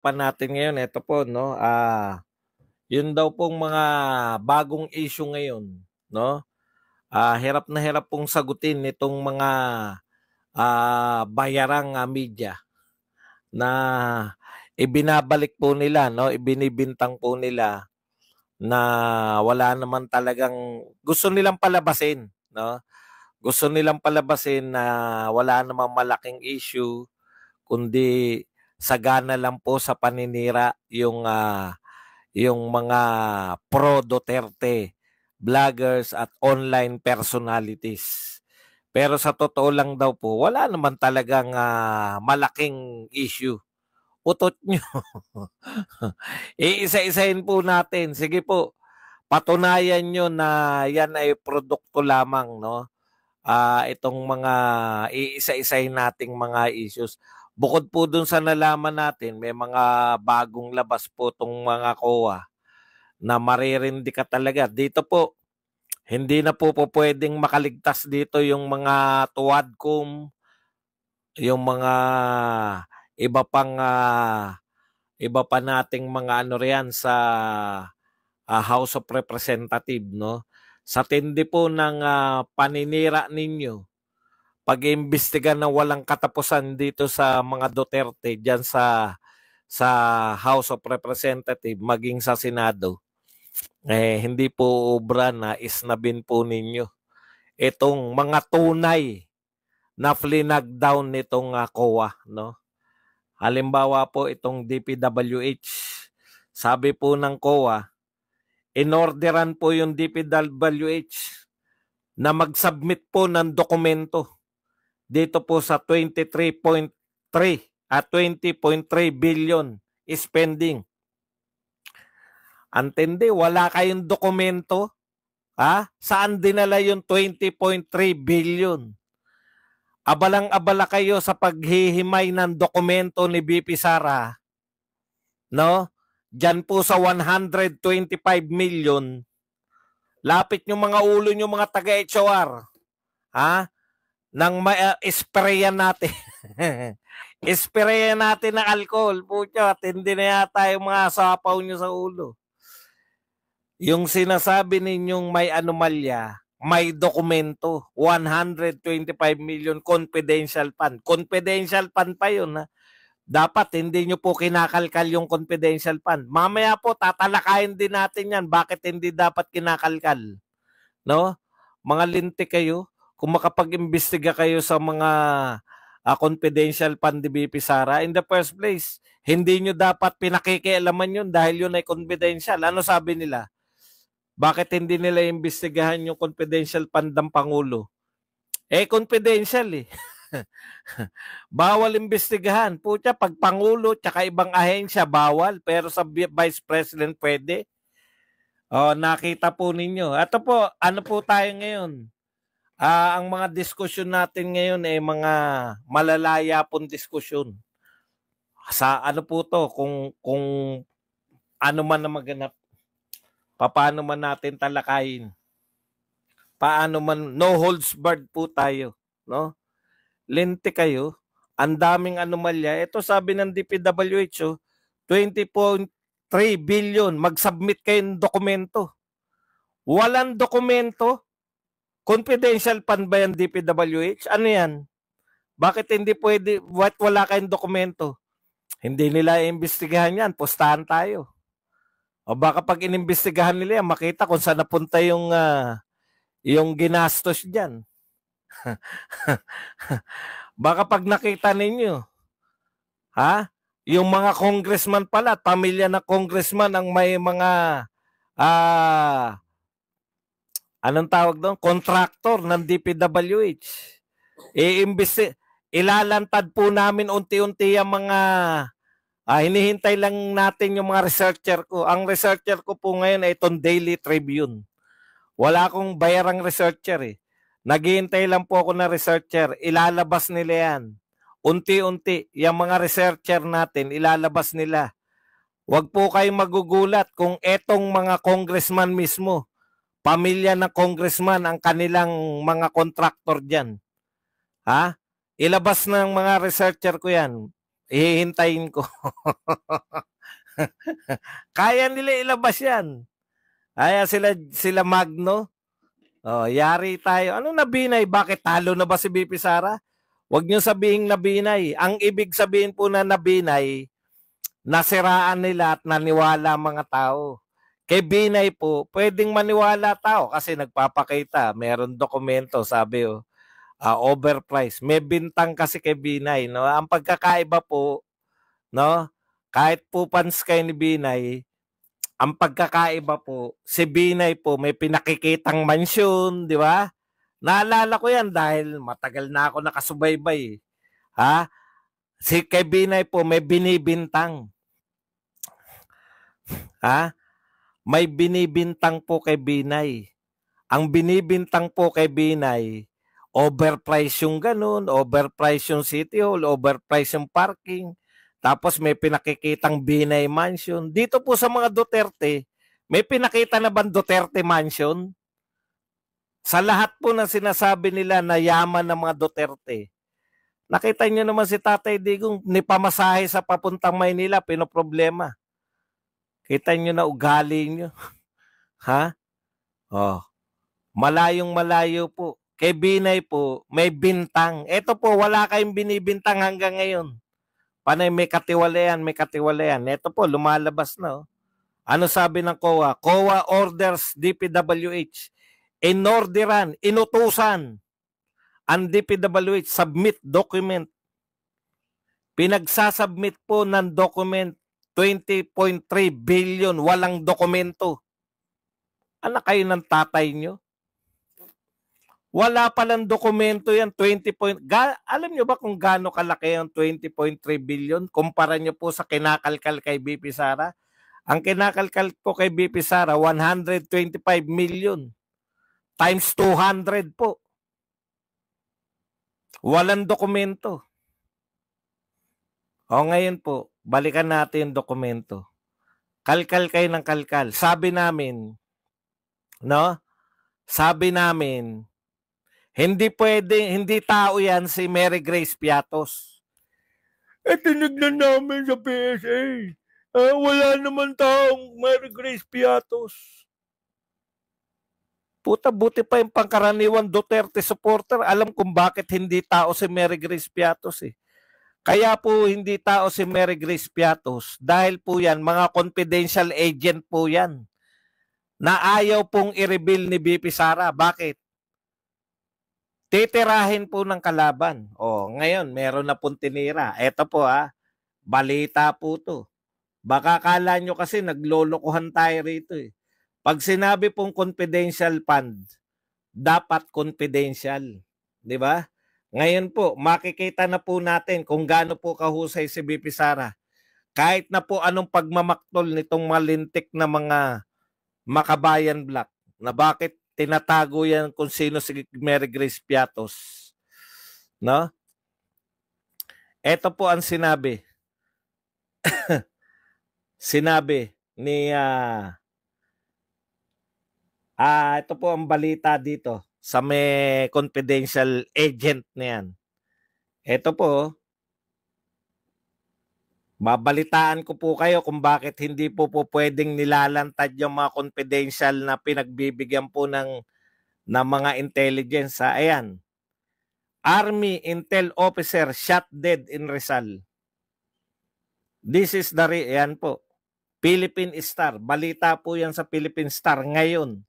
pag-uusapan natin ngayon, ito po, no, yun daw pong mga bagong issue ngayon, no? Hirap na hirap pong sagutin nitong mga bayarang media na ibinabalik po nila, no? Ibinibintang po nila na wala naman talagang gusto nilang palabasin, no? Gusto nilang palabasin na wala namang malaking issue kundi sagana lang po sa paninira yung mga pro Duterte vloggers at online personalities. Pero sa totoo lang daw po, wala naman talagang malaking issue. Utot nyo. Iisa-isahin po natin. Sige po, patunayan nyo na yan ay produkto lamang, no? Itong mga iisa-isahin nating mga issues. Bukod po dun sa nalaman natin, may mga bagong labas po itong mga COA na maririndi ka talaga. Dito po, hindi na po pwedeng makaligtas dito yung mga tuwadcom, yung mga iba pang iba pa nating mga ano riyan sa House of Representative, no? Sa tindi po ng paninira ninyo, pag-iimbestiga na walang katapusan dito sa mga Duterte diyan sa House of Representative maging sa Senado, hindi po obra na isnabin po ninyo itong mga tunay na flinag down nitong COA, no? Halimbawa po itong DPWH. Sabi po ng COA, inorderan po yung DPWH na mag-submit po ng dokumento dito po sa 23.3 at 20.3 billion spending. Antindi, wala kayong dokumento. Saan dinala yung 20.3 billion? Abalang-abala kayo sa paghihimay ng dokumento ni BP Sara. No? Diyan po sa 125 million. Lapit yung mga ulo nyo mga taga-HR. Nang sprayan natin. Sprayan natin ng alcohol. Pucha, tindi na yata yung mga sapaw nyo sa ulo. Yung sinasabi ninyong may anomalya, may dokumento, 125 million confidential fund. Confidential fund pa yun. Dapat hindi nyo po kinakalkal yung confidential fund. Mamaya po, tatalakayin din natin yan. Bakit hindi dapat kinakalkal? No? Mga linti kayo, kung makapag-imbestiga kayo sa mga confidential fund ni BP Sara, in the first place, hindi nyo dapat pinakikialaman yun dahil yun ay confidential. Ano sabi nila? Bakit hindi nila imbestigahan yung confidential fund ng Pangulo? Confidential eh. Bawal imbestigahan. Pucha, pag Pangulo tsaka ibang ahensya, bawal. Pero sa Vice President pwede. Nakita po ninyo. Ito po, ano po tayo ngayon? Ang mga diskusyon natin ngayon ay mga malalaya pong diskusyon. Sa ano po to, kung ano man na maganap, paano man natin talakayin? Paano man, no holds barred po tayo, no? Lente kayo, ang daming anomalya. Ito sabi ng DPWH, 20.3 billion, mag-submit kayo ng dokumento. Walang dokumento? Confidential fund ba yan DPWH? Ano yan? Bakit hindi pwede, wala kayong dokumento? Hindi nila iimbestigahan yan, pustahan tayo. O baka pag inimbestigahan nila yan, makita kung saan napunta yung ginastos dyan. Baka pag nakita ninyo, yung mga congressman pala, pamilya na congressman ang may mga, anong tawag doon? Contractor ng DPWH. Ilalantad po namin unti-unti ang mga, hinihintay lang natin yung mga researcher ko. Ang researcher ko po ngayon ay itong Daily Tribune. Wala akong bayarang researcher eh. Naghihintay lang po ako na researcher. Ilalabas nila yan. Unti-unti, yung mga researcher natin, ilalabas nila. Huwag po kayong magugulat kung etong mga congressman mismo, pamilya ng congressman ang kanilang mga contractor dyan. Ilabas ng mga researcher ko yan. Hihintayin ko. Kaya nila ilabas yan. Kaya sila Magno. Oh, yari tayo. Ano na Binay? Bakit talo na ba si BP Sara? Huwag niyo sabihin na Binay. Ang ibig sabihin po na Binay, nasiraan nila at naniwala mga tao. Kay Binay po, pwedeng maniwala tao kasi nagpapakita. Meron dokumento, sabi overpriced. May bintang kasi kay Binay. No? Ang pagkakaiba po, no? Kahit po fans kayo ni Binay, ang pagkakaiba po, si Binay po may pinakikitang mansyon, di ba? Naalala ko yan dahil matagal na ako nakasubaybay. Ha? Si kay Binay po may binibintang. Ha? May binibintang po kay Binay. Ang binibintang po kay Binay, overpriced yung ganun, overpriced yung City Hall, overpriced yung parking. Tapos may pinakikitang Binay Mansion. Dito po sa mga Duterte, may pinakita na bang Duterte Mansion? Sa lahat po ng sinasabi nila na yaman ng mga Duterte, nakita nyo naman si Tatay Digong, ni pamasahe sa papuntang Maynila, pinoproblema. Kita nyo na ugali nyo. Ha? Oh. Malayong malayo po. Kay Binay po, may bintang. Ito po, wala kayong binibintang hanggang ngayon. Panay may katiwalayan, may katiwalayan. Ito po, lumalabas na. Ano sabi ng COA? COA orders DPWH. Inorderan, inutusan ang DPWH, submit document. Pinagsasubmit po ng document 20.3 billion, walang dokumento. Anak kayo ng tatay nyo? Wala palang dokumento yan, 20 point. Alam nyo ba kung gaano kalaki yung 20.3 billion? Kumpara nyo po sa kinakalkal kay BP Sara. Ang kinakalkal po kay BP Sara, 125 million. Times 200 po. Walang dokumento. O ngayon po, balikan natin yung dokumento. Kalkal kayo ng kalkal. Sabi namin, no? Sabi namin, hindi pwede, hindi tao yan si Mary Grace Piatos. Tinignan namin sa PSA. Wala naman taong Mary Grace Piatos. Puta, buti pa yung pangkaraniwan Duterte supporter. Alam kung bakit hindi tao si Mary Grace Piatos eh. Kaya po hindi tao si Mary Grace Piatos dahil po yan, mga confidential agent po yan na ayaw pong i-reveal ni BP Sara. Bakit? Titirahin po ng kalaban. Ngayon, meron na pong tinira. Eto po balita po to. Baka kala nyo kasi naglolokohan tayo rito eh. Pag sinabi pong confidential fund, dapat confidential. Di ba? Ngayon po, makikita na po natin kung gaano po kahusay si BP Sara. Kahit na po anong pagmamaktol nitong malintik na mga makabayan black, na bakit tinatago yan kung sino si Mary Grace Piatos. No? Ito po ang sinabi. Sinabi ni ito po ang balita dito sa may confidential agent na yan. Ito po, babalitaan ko po kayo kung bakit hindi po pwedeng nilalantad yung mga confidential na pinagbibigyan po ng mga intelligence. Ayan. Army Intel Officer shot dead in Rizal. This is the, ayan po, Philippine Star. Balita po yan sa Philippine Star ngayon.